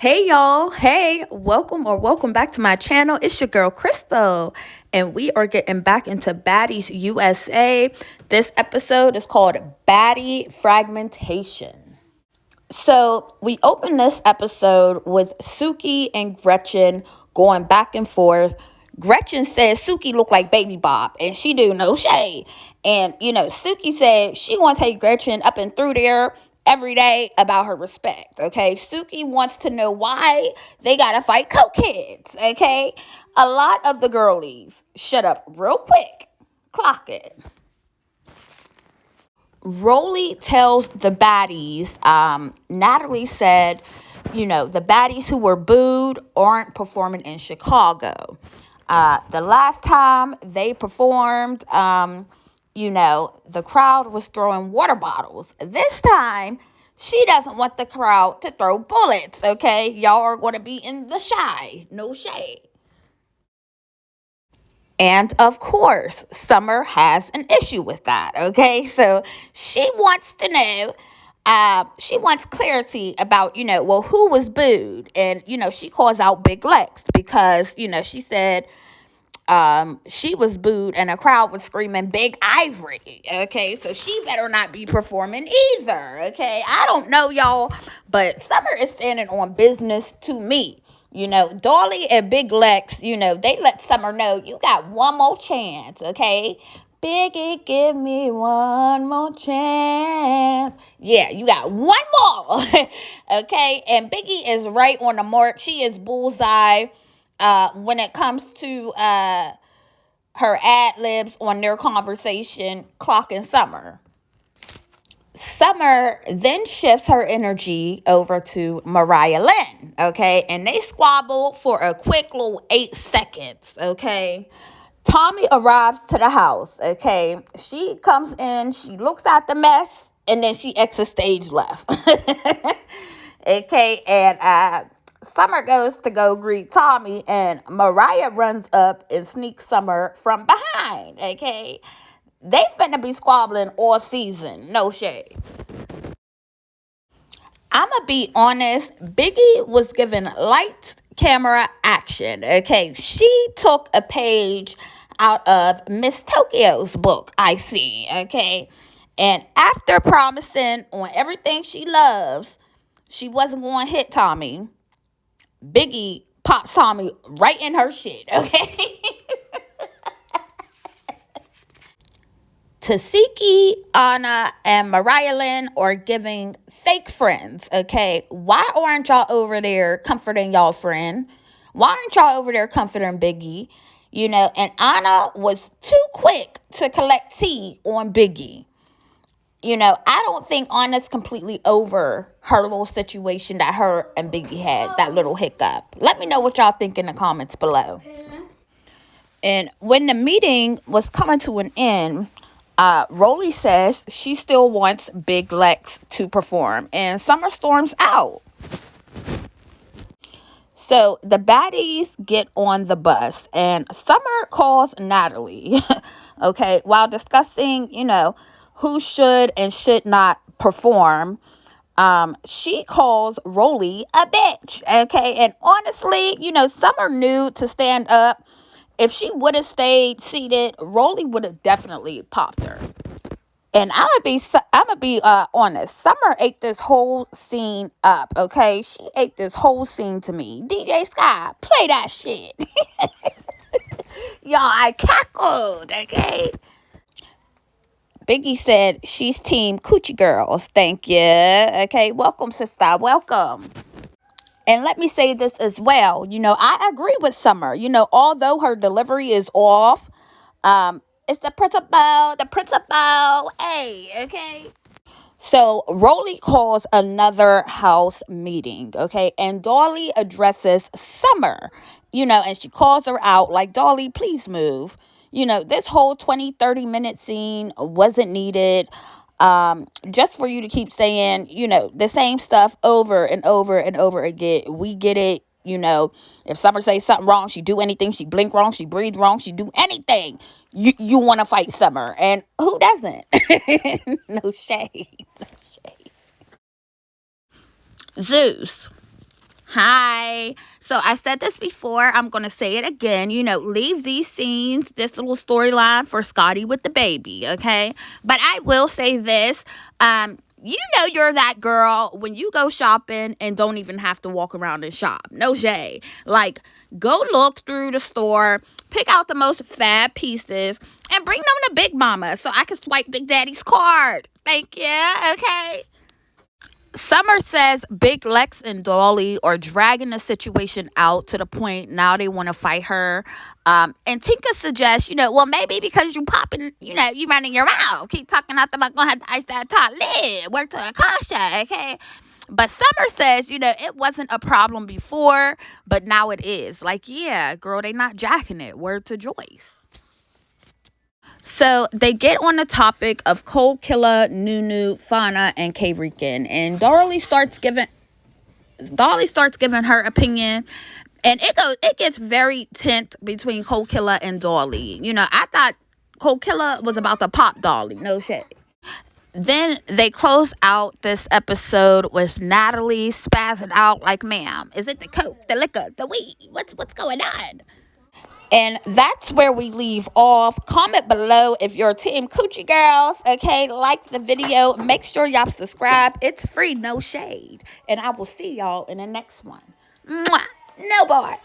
Hey y'all, hey, welcome back to my channel. It's your girl Crystal, and we are getting back into Baddies USA. This episode is called Baddie Fragmentation. So we open this episode with Suki and Gretchen going back and forth. Gretchen says Suki look like Baby Bob, and she do no shade. And, Suki said she want to take Gretchen up and through there every day about her respect, okay? Suki wants to know why they got to fight coke kids, okay? A lot of the girlies, shut up real quick, clock it. Rolly tells the baddies, Natalie said, the baddies who were booed aren't performing in Chicago. The last time they performed, the crowd was throwing water bottles. This time, she doesn't want the crowd to throw bullets, okay? Y'all are going to be in the shy. No shade. And of course, Summer has an issue with that, okay? So she wants to know, she wants clarity about, who was booed? And, she calls out Big Lex because, she said she was booed and a crowd was screaming Big Ivory, okay? So she better not be performing either, okay? I don't know, y'all, but Summer is standing on business to me. Dolly and Big Lex, they let Summer know you got one more chance, okay? Biggie, give me one more chance. Yeah, you got one more, okay? And Biggie is right on the mark. She is bullseye when it comes to her ad-libs on their conversation, clocking Summer. Summer then shifts her energy over to Mariah Lynn, okay? And they squabble for a quick little 8 seconds, okay? Tommy arrives to the house, okay? She comes in, she looks at the mess, and then she exits stage left. Okay, and Summer goes to go greet Tommy, and Mariah runs up and sneaks Summer from behind, okay? They finna be squabbling all season. No shade. I'ma be honest. Biggie was given lights, camera, action. Okay. She took a page out of Miss Tokyo's book, I see. Okay. And after promising on everything she loves, she wasn't going to hit Tommy. Biggie pops Tommy right in her shit. Okay. Tasiki, Anna, and Mariah Lynn are giving fake friends, okay? Why aren't y'all over there comforting y'all friend? Why aren't y'all over there comforting Biggie? And Anna was too quick to collect tea on Biggie. I don't think Anna's completely over her little situation that her and Biggie had, that little hiccup. Let me know what y'all think in the comments below. And when the meeting was coming to an end, Rolly says she still wants Big Lex to perform, and Summer storms out. So the baddies get on the bus, and Summer calls Natalie, okay, while discussing, who should and should not perform. She calls Rolly a bitch, okay, and honestly, Summer knew to stand up. If she would have stayed seated, Rolly would have definitely popped her. And I'm gonna be honest. Summer ate this whole scene up. Okay, she ate this whole scene to me. DJ Sky, play that shit. Y'all, I cackled. Okay. Biggie said she's team Coochie Girls. Thank you. Okay, welcome, sister. Welcome. And let me say this as well. I agree with Summer. Although her delivery is off, it's the principal, hey, okay? So Rolly calls another house meeting, okay? And Dolly addresses Summer, and she calls her out like, Dolly, please move. This whole 20-30 minute scene wasn't needed. Just for you to keep saying, the same stuff over and over and over again. We get it. If Summer says something wrong, she do anything, she blink wrong, she breathe wrong, she do anything. You want to fight Summer, and who doesn't? No shade. No shade. Zeus. Hi. So I said this before. I'm going to say it again. Leave these scenes, this little storyline for Scotty with the baby, okay? But I will say this. You're that girl when you go shopping and don't even have to walk around and shop. No shade. Like, go look through the store, pick out the most fab pieces, and bring them to Big Mama so I can swipe Big Daddy's card. Thank you, okay? Summer says Big Lex and Dolly are dragging the situation out to the point now they want to fight her. And Tinka suggests, well, maybe because you popping, you running your mouth, keep talking out the mouth, gonna have to ice that top lid, work to a kasha, okay? But Summer says, it wasn't a problem before, but now it is. Like, yeah, girl, they not jacking it. Word to Joyce. So they get on the topic of Cold Killer, Nunu, Fauna, and K Rican, and Dolly starts giving her opinion, and it gets very tense between Cold Killer and Dolly. I thought Cold Killer was about to pop Dolly, no shade. Then they close out this episode with Natalie spazzing out like, "Ma'am, is it the coke, the liquor, the weed? What's going on?" And that's where we leave off. Comment below if you're Team Coochie Girls, okay? Like the video. Make sure y'all subscribe. It's free, no shade. And I will see y'all in the next one. Mwah. No bars.